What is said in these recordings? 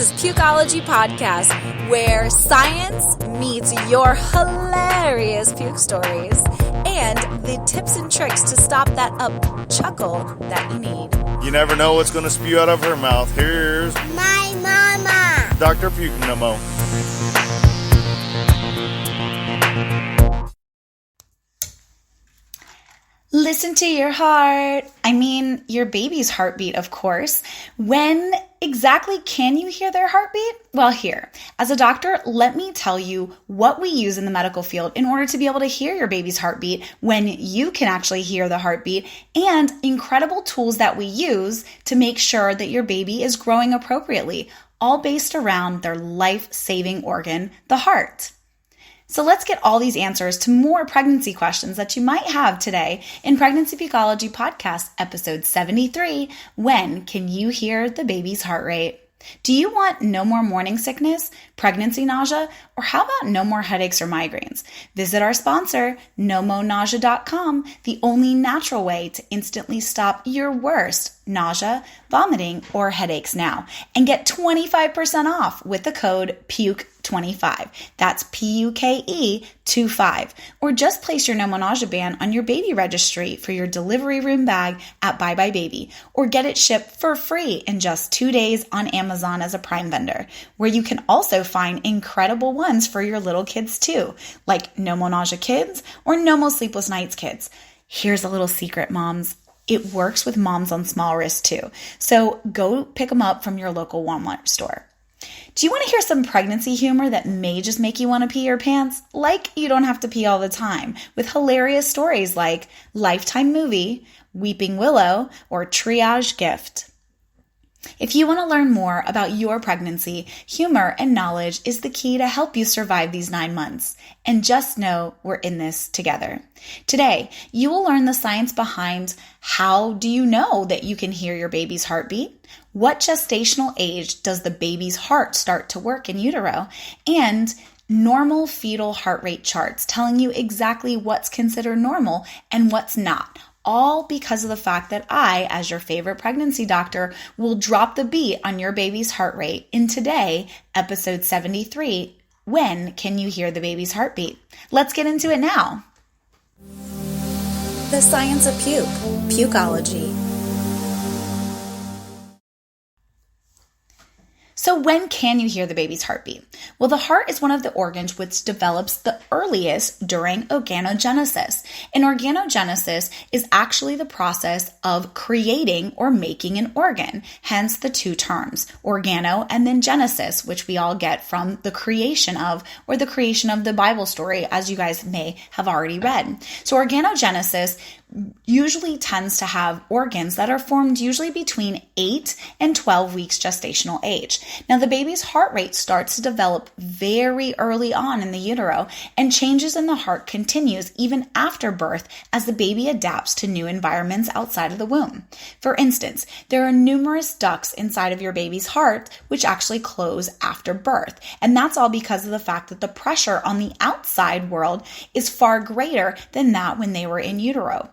is Pukeology Podcast, where science meets your hilarious puke stories and the tips and tricks to stop that up-chuckle that you need. You never know what's going to spew out of her mouth. Here's my mama, Dr. Puke Nomo. Listen to your heart. I mean, your baby's heartbeat, of course. When exactly can you hear their heartbeat? Well, here, as a doctor, let me tell you what we use in the medical field in order to be able to hear your baby's heartbeat when you can actually hear the heartbeat, and incredible tools that we use to make sure that your baby is growing appropriately, all based around their life-saving organ, the heart. So let's get all these answers to more pregnancy questions that you might have today in Pregnancy Pukeology Podcast, episode 73, When Can You Hear the Baby's Heart Rate? Do you want no more morning sickness, pregnancy nausea, or how about no more headaches or migraines? Visit our sponsor, nomonausea.com, the only natural way to instantly stop your worst nausea, vomiting, or headaches now, and get 25% off with the code PUKE25. That's PUKE25. Or just place your No More Nausea band on your baby registry for your delivery room bag at Bye Bye Baby, or get it shipped for free in just 2 days on Amazon as a Prime vendor, where you can also find incredible ones for your little kids too, like No More Nausea Kids or No More Sleepless Nights Kids. Here's a little secret, moms. It works with moms on small wrists too. So go pick them up from your local Walmart store. Do you want to hear some pregnancy humor that may just make you want to pee your pants? Like you don't have to pee all the time, with hilarious stories like Lifetime Movie, Weeping Willow, or Triage Gift. If you want to learn more about your pregnancy, humor and knowledge is the key to help you survive these 9 months. And just know we're in this together. Today, you will learn the science behind how do you know that you can hear your baby's heartbeat? What gestational age does the baby's heart start to work in utero? And normal fetal heart rate charts telling you exactly what's considered normal and what's not. All because of the fact that I, as your favorite pregnancy doctor, will drop the beat on your baby's heart rate in today, episode 73, When Can You Hear the Baby's Heartbeat? Let's get into it now. The science of puke, pukeology. So when can you hear the baby's heartbeat? Well, the heart is one of the organs which develops the earliest during organogenesis. And organogenesis is actually the process of creating or making an organ, hence the two terms, organo and then genesis, which we all get from the creation of, or the creation of the Bible story, as you guys may have already read. So organogenesis usually tends to have organs that are formed usually between 8 and 12 weeks gestational age. Now, the baby's heart rate starts to develop very early on in the utero, and changes in the heart continues even after birth as the baby adapts to new environments outside of the womb. For instance, there are numerous ducts inside of your baby's heart which actually close after birth, and that's all because of the fact that the pressure on the outside world is far greater than that when they were in utero.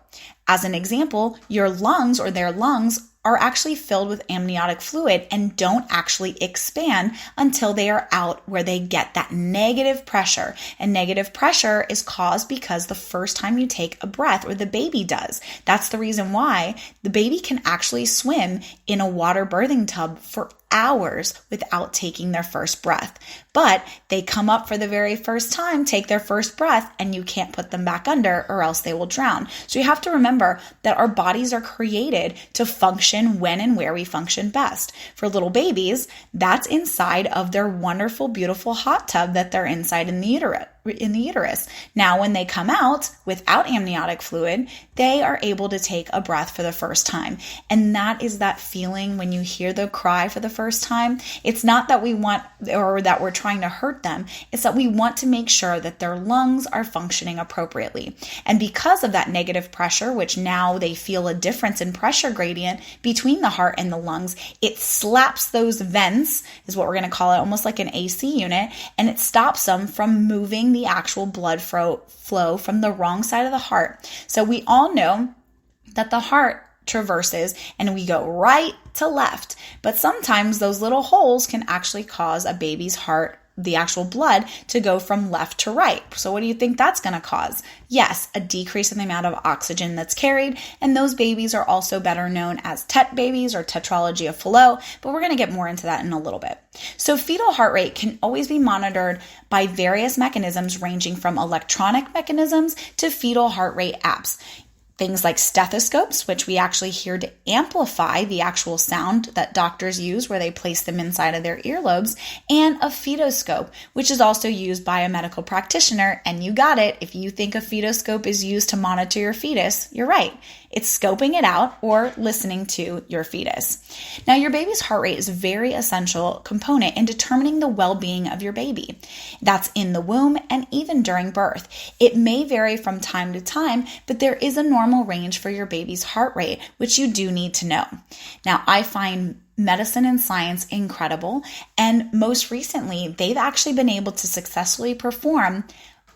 As an example, your lungs or their lungs are actually filled with amniotic fluid and don't actually expand until they are out where they get that negative pressure. And negative pressure is caused because the first time you take a breath, or the baby does, that's the reason why the baby can actually swim in a water birthing tub for hours without taking their first breath. But they come up for the very first time, take their first breath, and you can't put them back under or else they will drown. So you have to remember that our bodies are created to function when and where we function best. For little babies, that's inside of their wonderful, beautiful hot tub that they're inside in the uterus. Now, when they come out without amniotic fluid, they are able to take a breath for the first time. And that is that feeling when you hear the cry for the first time. It's not that we want or that we're trying to hurt them. It's that we want to make sure that their lungs are functioning appropriately. And because of that negative pressure, which now they feel a difference in pressure gradient between the heart and the lungs, it slaps those vents, is what we're going to call it, almost like an AC unit, and it stops them from moving the actual blood flow from the wrong side of the heart. So we all know that the heart traverses and we go right to left. But sometimes those little holes can actually cause a baby's heart, the actual blood, to go from left to right. So what do you think that's going to cause? Yes, a decrease in the amount of oxygen that's carried, and those babies are also better known as TET babies or tetralogy of Fallot, but we're going to get more into that in a little bit. So fetal heart rate can always be monitored by various mechanisms ranging from electronic mechanisms to fetal heart rate apps. Things like stethoscopes, which we actually hear to amplify the actual sound that doctors use where they place them inside of their earlobes, and a fetoscope, which is also used by a medical practitioner. And you got it. If you think a fetoscope is used to monitor your fetus, you're right. It's scoping it out or listening to your fetus. Now, your baby's heart rate is a very essential component in determining the well-being of your baby. That's in the womb and even during birth. It may vary from time to time, but there is a normal range for your baby's heart rate, which you do need to know. Now, I find medicine and science incredible, and most recently, they've actually been able to successfully perform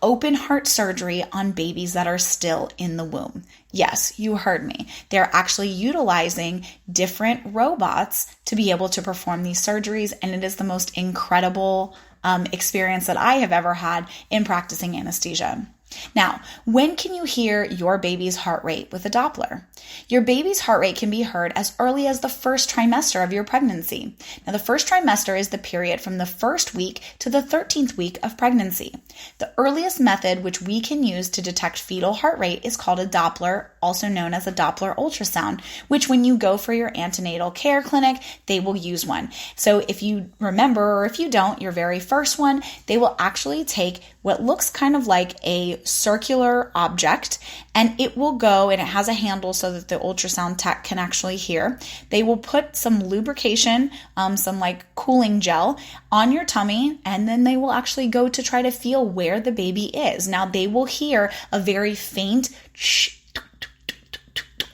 open heart surgery on babies that are still in the womb. Yes, you heard me. They're actually utilizing different robots to be able to perform these surgeries, and it is the most incredible experience that I have ever had in practicing anesthesia. Now, when can you hear your baby's heart rate with a Doppler? Your baby's heart rate can be heard as early as the first trimester of your pregnancy. Now, the first trimester is the period from the first week to the 13th week of pregnancy. The earliest method which we can use to detect fetal heart rate is called a Doppler, also known as a Doppler ultrasound, which when you go for your antenatal care clinic, they will use one. So if you remember, or if you don't, your very first one, they will actually take what looks kind of like a circular object, and it will go, and it has a handle so that the ultrasound tech can actually hear. They will put some lubrication, some like cooling gel on your tummy, and then they will actually go to try to feel where the baby is. Now, they will hear a very faint shh,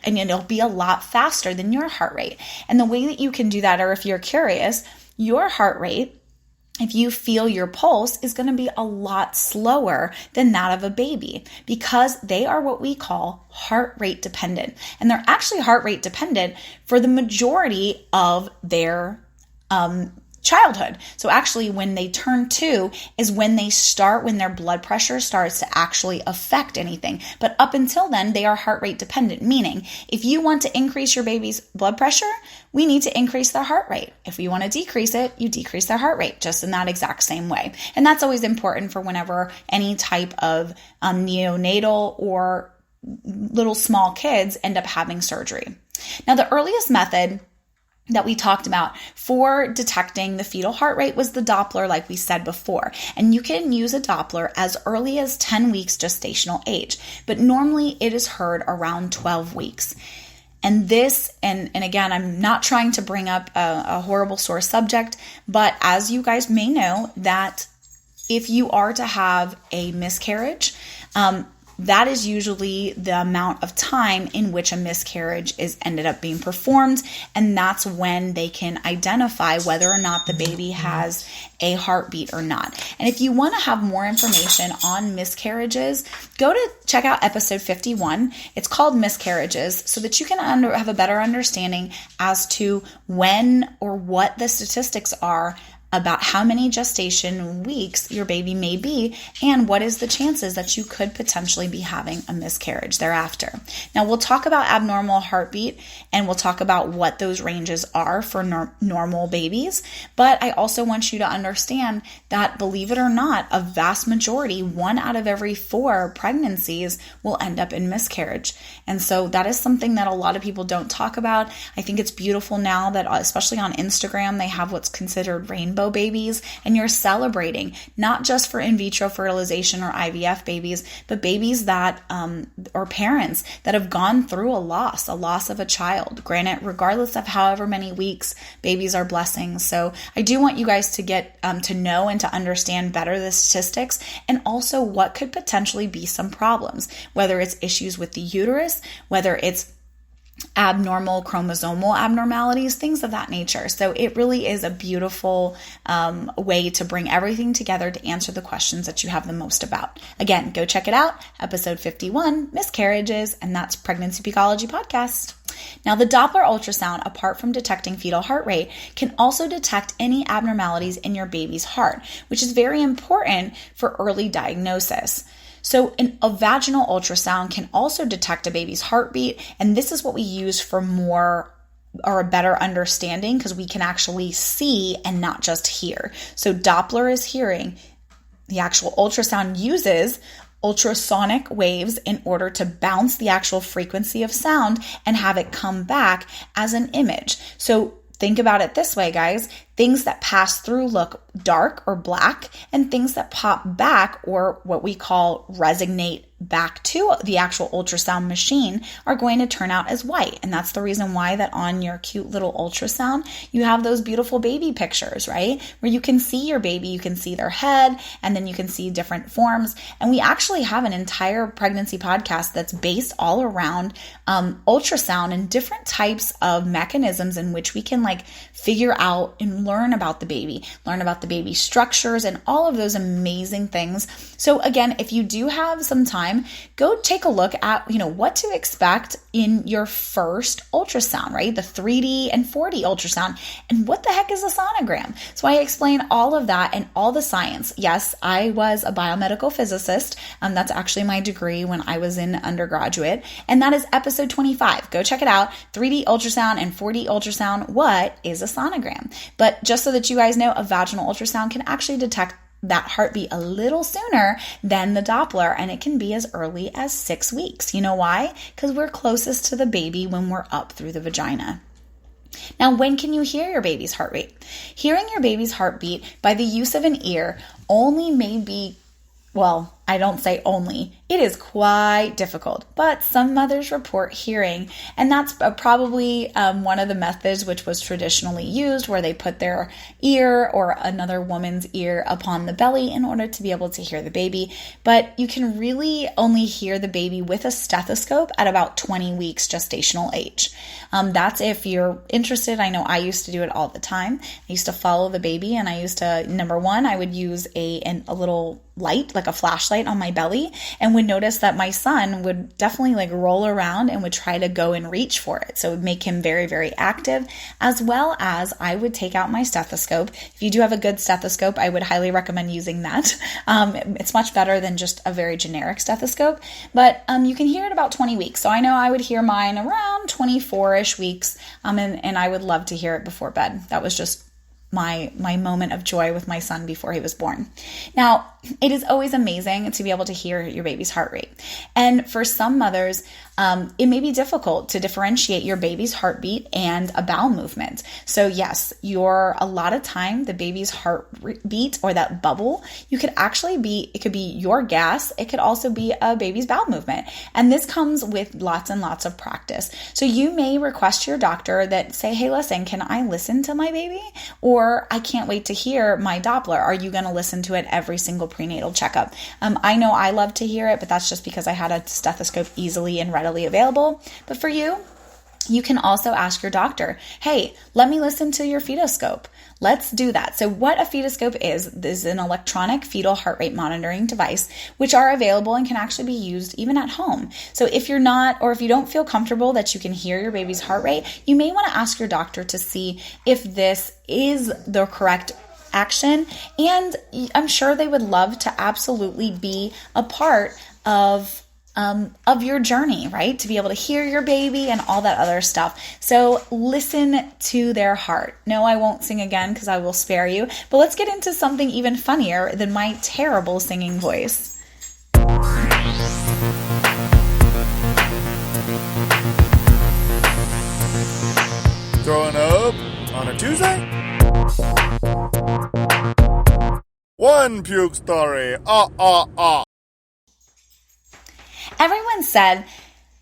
and it'll be a lot faster than your heart rate. And the way that you can do that, or if you're curious, your heart rate, if you feel your pulse, is going to be a lot slower than that of a baby because they are what we call heart rate dependent. And they're actually heart rate dependent for the majority of their childhood. So actually when they turn 2 is when their blood pressure starts to actually affect anything. But up until then, they are heart rate dependent, meaning if you want to increase your baby's blood pressure, we need to increase their heart rate. If we want to decrease it, you decrease their heart rate just in that exact same way. And that's always important for whenever any type of neonatal or little small kids end up having surgery. Now, the earliest method that we talked about for detecting the fetal heart rate was the Doppler, like we said before. And you can use a Doppler as early as 10 weeks gestational age, but normally it is heard around 12 weeks. And this, and again, I'm not trying to bring up a horrible sore subject, but as you guys may know, that if you are to have a miscarriage, that is usually the amount of time in which a miscarriage is ended up being performed, and that's when they can identify whether or not the baby has a heartbeat or not. And if you want to have more information on miscarriages, go to check out episode 51. It's called Miscarriages, so that you can have a better understanding as to when or what the statistics are about how many gestation weeks your baby may be and what is the chances that you could potentially be having a miscarriage thereafter. Now, we'll talk about abnormal heartbeat and we'll talk about what those ranges are for normal babies, but I also want you to understand that, believe it or not, a vast majority, 1 out of every 4 pregnancies will end up in miscarriage. And so that is something that a lot of people don't talk about. I think it's beautiful now that, especially on Instagram, they have what's considered rainbow babies, and you're celebrating not just for in vitro fertilization or IVF babies, but babies that or parents that have gone through a loss of a child. Granted, regardless of however many weeks, babies are blessings. So I do want you guys to get to know and to understand better the statistics, and also what could potentially be some problems, whether it's issues with the uterus, whether it's abnormal chromosomal abnormalities, things of that nature. So it really is a beautiful way to bring everything together to answer the questions that you have the most about. Again, go check it out, episode 51, Miscarriages, and that's Pregnancy Pukeology Podcast. Now, the Doppler ultrasound, apart from detecting fetal heart rate, can also detect any abnormalities in your baby's heart, which is very important for early diagnosis. So a vaginal ultrasound can also detect a baby's heartbeat, and this is what we use for more or a better understanding because we can actually see and not just hear. So Doppler is hearing. The actual ultrasound uses ultrasonic waves in order to bounce the actual frequency of sound and have it come back as an image. So think about it this way, guys. Things that pass through look dark or black, and things that pop back, or what we call resonate back to the actual ultrasound machine, are going to turn out as white. And that's the reason why that on your cute little ultrasound, you have those beautiful baby pictures, right? Where you can see your baby, you can see their head, and then you can see different forms. And we actually have an entire pregnancy podcast that's based all around ultrasound and different types of mechanisms in which we can figure out and learn about the baby structures and all of those amazing things. So again, if you do have some time, go take a look at, what to expect in your first ultrasound, right? The 3D and 4D ultrasound. And what the heck is a sonogram? So I explain all of that and all the science. Yes, I was a biomedical physicist. That's actually my degree when I was in undergraduate. And that is episode 25. Go check it out. 3D ultrasound and 4D ultrasound. What is a sonogram? But just so that you guys know, a vaginal ultrasound can actually detect that heartbeat a little sooner than the Doppler, and it can be as early as 6 weeks. You know why? Because we're closest to the baby when we're up through the vagina. Now, when can you hear your baby's heart rate? Hearing your baby's heartbeat by the use of an ear only may be, I don't say only. It is quite difficult, but some mothers report hearing, and that's probably one of the methods which was traditionally used, where they put their ear or another woman's ear upon the belly in order to be able to hear the baby. But you can really only hear the baby with a stethoscope at about 20 weeks gestational age. That's if you're interested. I know I used to do it all the time. I used to follow the baby, and I used to, number one, I would use a little light, like a flashlight on my belly, and would notice that my son would definitely roll around and would try to go and reach for it. So it would make him very, very active, as well as I would take out my stethoscope. If you do have a good stethoscope, I would highly recommend using that. It's much better than just a very generic stethoscope, but you can hear it about 20 weeks. So I know I would hear mine around 24-ish weeks, and I would love to hear it before bed. That was just my moment of joy with my son before he was born. Now, it is always amazing to be able to hear your baby's heart rate. And for some mothers, it may be difficult to differentiate your baby's heartbeat and a bowel movement. So yes, a lot of time, the baby's heartbeat or that bubble, it could be your gas. It could also be a baby's bowel movement. And this comes with lots and lots of practice. So you may request your doctor that say, hey, listen, can I listen to my baby? Or I can't wait to hear my Doppler. Are you going to listen to it every single prenatal checkup? I know I love to hear it, but that's just because I had a stethoscope easily and readily available. But for you, you can also ask your doctor, hey, let me listen to your fetoscope. Let's do that. So what a fetoscope is an electronic fetal heart rate monitoring device, which are available and can actually be used even at home. So if you're not, or if you don't feel comfortable that you can hear your baby's heart rate, you may want to ask your doctor to see if this is the correct action. And I'm sure they would love to absolutely be a part of your journey, right? To be able to hear your baby and all that other stuff. So listen to their heart. No, I won't sing again because I will spare you, but let's get into something even funnier than my terrible singing voice. Throwing up on a Tuesday? One puke story. Everyone said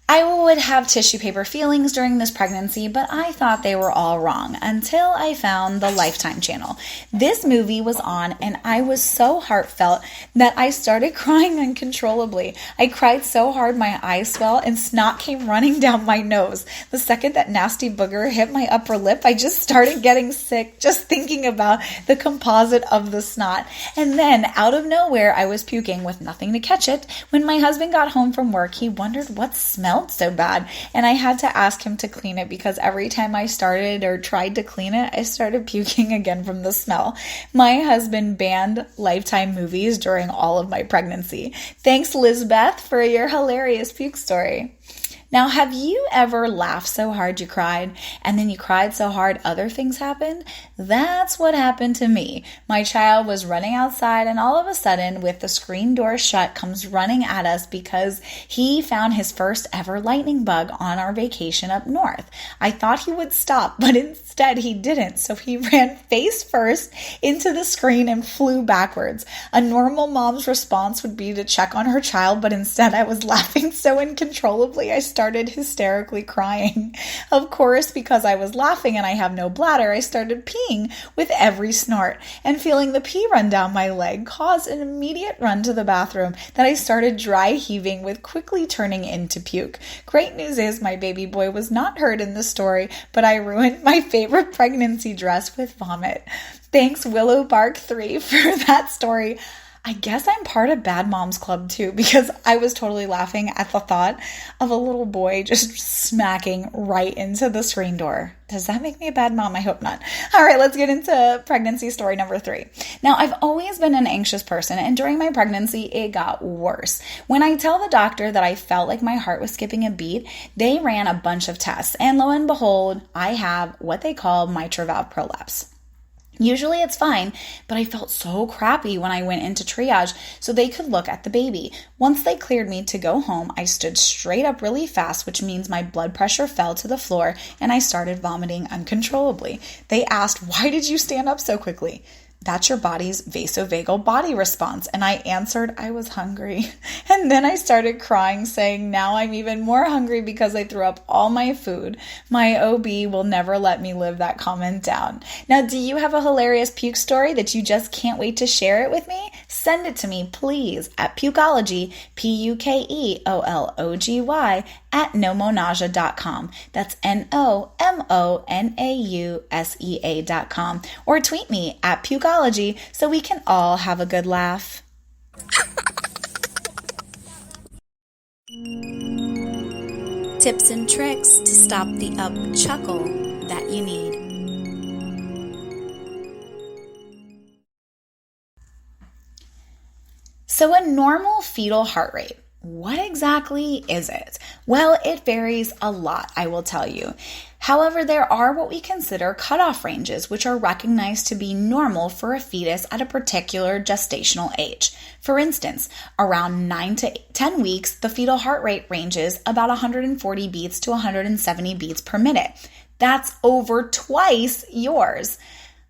I would have tissue paper feelings during this pregnancy, but I thought they were all wrong until I found the Lifetime channel. This movie was on, and I was so heartfelt that I started crying uncontrollably. I cried so hard my eyes swelled and snot came running down my nose. The second that nasty booger hit my upper lip, I just started getting sick just thinking about the composite of the snot. And then, out of nowhere, I was puking with nothing to catch it. When my husband got home from work, he wondered what smell smelled so bad. And I had to ask him to clean it because every time I started or tried to clean it, I started puking again from the smell. My husband banned Lifetime movies during all of my pregnancy. Thanks, Lizbeth, for your hilarious puke story. Now, have you ever laughed so hard you cried, and then you cried so hard other things happened? That's what happened to me. My child was running outside, and all of a sudden, with the screen door shut, comes running at us because he found his first ever lightning bug on our vacation up north. I thought he would stop, but instead he didn't, so he ran face first into the screen and flew backwards. A normal mom's response would be to check on her child, but instead I was laughing so uncontrollably I started hysterically crying. Of course, because I was laughing and I have no bladder, I started peeing with every snort, and feeling the pee run down my leg caused an immediate run to the bathroom that I started dry heaving with, quickly turning into puke. Great news is my baby boy was not hurt in the story, but I ruined my favorite pregnancy dress with vomit. Thanks, Willow Bark 3, for that story. I guess I'm part of Bad Moms Club too, because I was totally laughing at the thought of a little boy just smacking right into the screen door. Does that make me a bad mom? I hope not. All right, let's get into pregnancy story number 3. Now, I've always been an anxious person, and during my pregnancy, it got worse. When I tell the doctor that I felt like my heart was skipping a beat, they ran a bunch of tests, and lo and behold, I have what they call mitral valve prolapse. Usually it's fine, but I felt so crappy when I went into triage so they could look at the baby. Once they cleared me to go home, I stood straight up really fast, which means my blood pressure fell to the floor and I started vomiting uncontrollably. They asked, "Why did you stand up so quickly?" "That's your body's vasovagal body response." And I answered, "I was hungry." And then I started crying, saying, "Now I'm even more hungry because I threw up all my food." My OB will never let me live that comment down. Now, do you have a hilarious puke story that you just can't wait to share it with me? Send it to me, please, at Pukeology, Pukeology, at nomonausea.com. That's NOMONAUSEA.com. Or tweet me at Pukeology so we can all have a good laugh. Tips and tricks to stop the up-chuckle that you need. So a normal fetal heart rate, what exactly is it? Well, it varies a lot, I will tell you. However, there are what we consider cutoff ranges, which are recognized to be normal for a fetus at a particular gestational age. For instance, around 9 to 10 weeks, the fetal heart rate ranges about 140 beats to 170 beats per minute. That's over twice yours.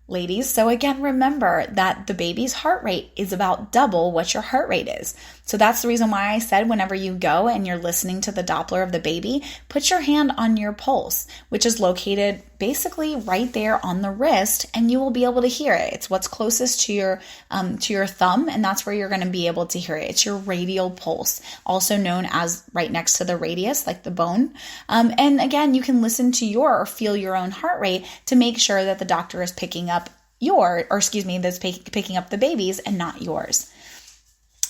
Ladies, so again, remember that the baby's heart rate is about double what your heart rate is. So that's the reason why I said whenever you go and you're listening to the Doppler of the baby, put your hand on your pulse, which is located basically right there on the wrist, and you will be able to hear it. It's what's closest to your thumb, and that's where you're going to be able to hear it. It's your radial pulse, also known as right next to the radius, like the bone. And again, you can listen to or feel your own heart rate to make sure that the doctor is picking up that's picking up the baby's and not yours.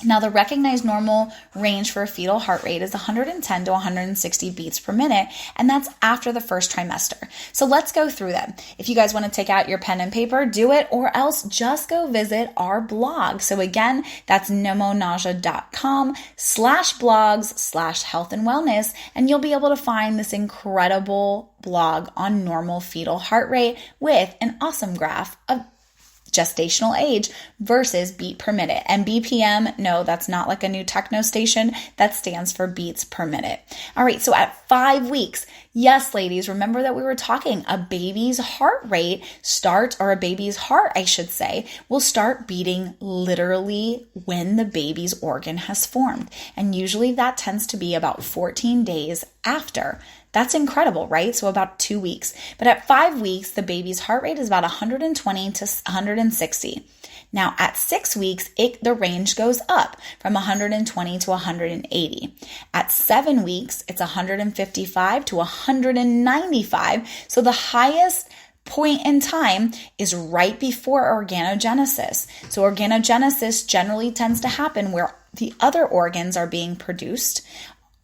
Now, the recognized normal range for a fetal heart rate is 110 to 160 beats per minute, and that's after the first trimester. So let's go through them. If you guys want to take out your pen and paper, do it, or else just go visit our blog. So again, that's nomonausea.com/blogs/health and wellness, and you'll be able to find this incredible blog on normal fetal heart rate with an awesome graph of gestational age versus beat per minute. And BPM, no, that's not like a new techno station. That stands for beats per minute. All right, so at 5 weeks, yes, ladies, remember that we were talking a baby's heart rate a baby's heart, I should say, will start beating literally when the baby's organ has formed. And usually that tends to be about 14 days after. That's incredible, right? So about 2 weeks. But at 5 weeks, the baby's heart rate is about 120 to 160. Now at 6 weeks, the range goes up from 120 to 180. At 7 weeks, it's 155 to 195. So the highest point in time is right before organogenesis. So organogenesis generally tends to happen where the other organs are being produced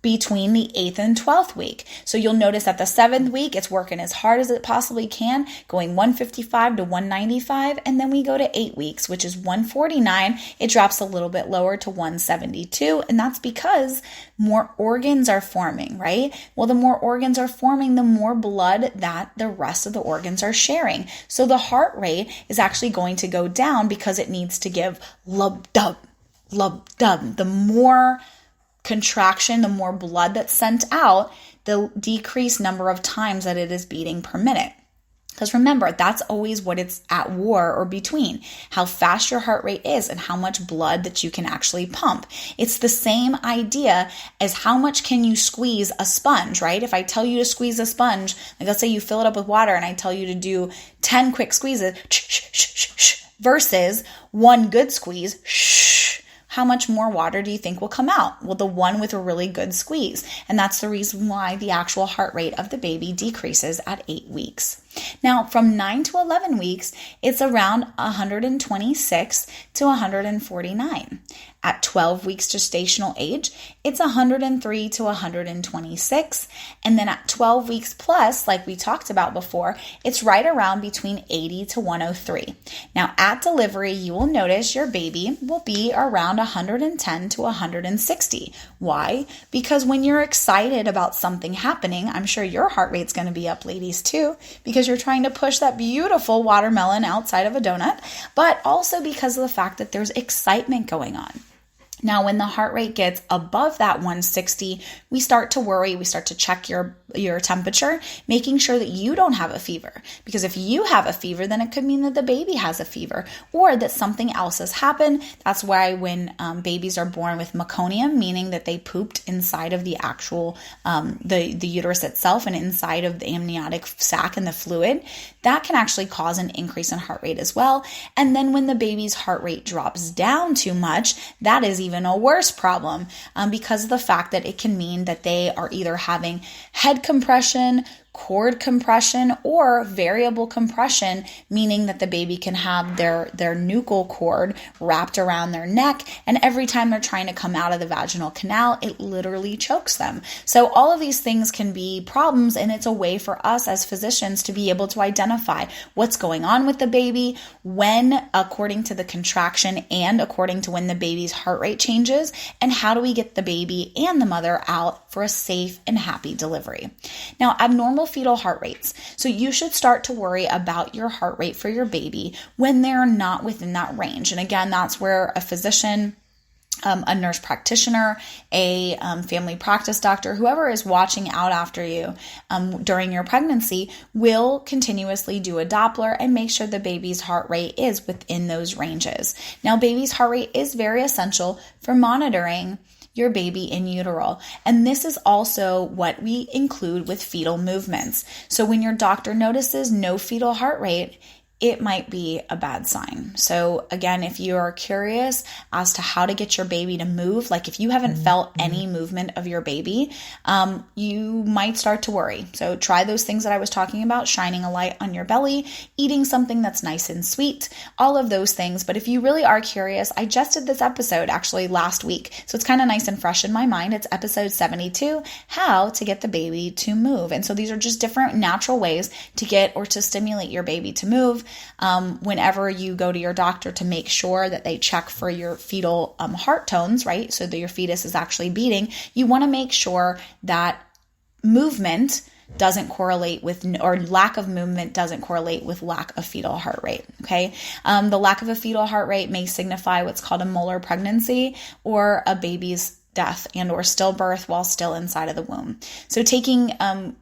between the 8th and 12th week. So you'll notice that the 7th week, it's working as hard as it possibly can, going 155 to 195. And then we go to 8 weeks, which is 149. It drops a little bit lower to 172. And that's because more organs are forming, right? Well, the more organs are forming, the more blood that the rest of the organs are sharing. So the heart rate is actually going to go down because it needs to give lub-dub, lub-dub. The more contraction, the more blood that's sent out, the decreased number of times that it is beating per minute. Because remember, that's always what it's at war or between, how fast your heart rate is and how much blood that you can actually pump. It's the same idea as how much can you squeeze a sponge, right? If I tell you to squeeze a sponge, like let's say you fill it up with water and I tell you to do 10 quick squeezes, versus one good squeeze, how much more water do you think will come out? Well, the one with a really good squeeze. And that's the reason why the actual heart rate of the baby decreases at 8 weeks. Now, from 9 to 11 weeks, it's around 126 to 149. At 12 weeks gestational age, it's 103 to 126. And then at 12 weeks plus, like we talked about before, it's right around between 80 to 103. Now, at delivery, you will notice your baby will be around 110 to 160. Why? Because when you're excited about something happening, I'm sure your heart rate's going to be up, ladies, too, because you're trying to push that beautiful watermelon outside of a donut, but also because of the fact that there's excitement going on. Now, when the heart rate gets above that 160, we start to worry. We start to check your temperature, making sure that you don't have a fever. Because if you have a fever, then it could mean that the baby has a fever or that something else has happened. That's why when babies are born with meconium, meaning that they pooped inside of the actual, the uterus itself and inside of the amniotic sac and the fluid, that can actually cause an increase in heart rate as well. And then when the baby's heart rate drops down too much, that is even a worse problem because of the fact that it can mean that they are either having head compression, cord compression, or variable compression, meaning that the baby can have their nuchal cord wrapped around their neck, and every time they're trying to come out of the vaginal canal, it literally chokes them. So all of these things can be problems, and it's a way for us as physicians to be able to identify what's going on with the baby, when, according to the contraction and according to when the baby's heart rate changes, and how do we get the baby and the mother out for a safe and happy delivery. Now, abnormal fetal heart rates. So you should start to worry about your heart rate for your baby when they're not within that range. And again, that's where a physician, a nurse practitioner, a family practice doctor, whoever is watching out after you during your pregnancy will continuously do a Doppler and make sure the baby's heart rate is within those ranges. Now, baby's heart rate is very essential for monitoring your baby in utero. And this is also what we include with fetal movements. So when your doctor notices no fetal heart rate, it might be a bad sign. So again, if you are curious as to how to get your baby to move, like if you haven't felt any movement of your baby, you might start to worry. So try those things that I was talking about, shining a light on your belly, eating something that's nice and sweet, all of those things. But if you really are curious, I just did this episode actually last week. So it's kind of nice and fresh in my mind. It's episode 72, how to get the baby to move. And so these are just different natural ways to get or to stimulate your baby to move. Whenever you go to your doctor to make sure that they check for your fetal heart tones, right? So that your fetus is actually beating, you want to make sure that movement doesn't correlate with, or lack of movement doesn't correlate with lack of fetal heart rate, okay? The lack of a fetal heart rate may signify what's called a molar pregnancy or a baby's death and or stillbirth while still inside of the womb. So taking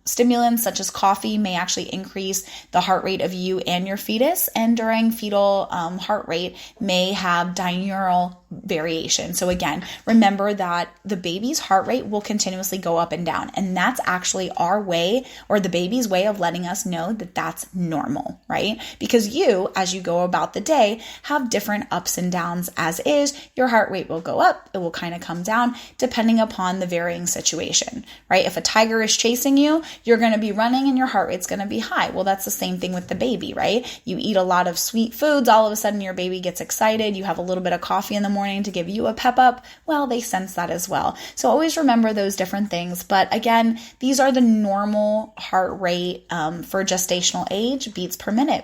stimulants such as coffee may actually increase the heart rate of you and your fetus, and during fetal heart rate may have diurnal variation. So again, remember that the baby's heart rate will continuously go up and down, and that's actually our way, or the baby's way, of letting us know that that's normal, right? Because you, as you go about the day, have different ups and downs as is. Your heart rate will go up, it will kind of come down depending upon the varying situation, right? If a tiger is chasing you, you're going to be running and your heart rate's going to be high. Well, that's the same thing with the baby, right? You eat a lot of sweet foods, all of a sudden your baby gets excited, you have a little bit of coffee in the morning to give you a pep up, well, they sense that as well. So always remember those different things. But again, these are the normal heart rate for gestational age, beats per minute.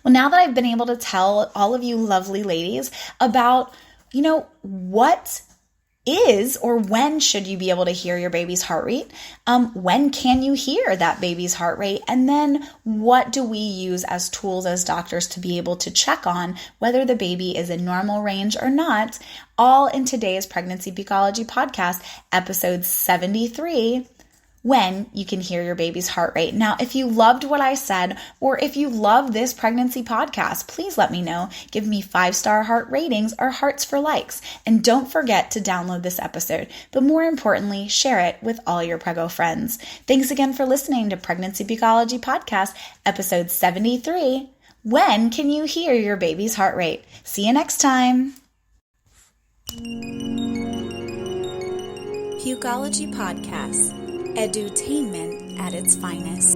Well, now that I've been able to tell all of you lovely ladies about, what is or when should you be able to hear your baby's heart rate? When can you hear that baby's heart rate? And then what do we use as tools as doctors to be able to check on whether the baby is in normal range or not? All in today's Pregnancy Pukeology Podcast, episode 73. When you can hear your baby's heart rate. Now, if you loved what I said, or if you love this pregnancy podcast, please let me know. Give me 5-star heart ratings or hearts for likes. And don't forget to download this episode. But more importantly, share it with all your preggo friends. Thanks again for listening to Pregnancy Pukeology Podcast, episode 73. When can you hear your baby's heart rate? See you next time. Pukeology Podcast. Edutainment at its finest.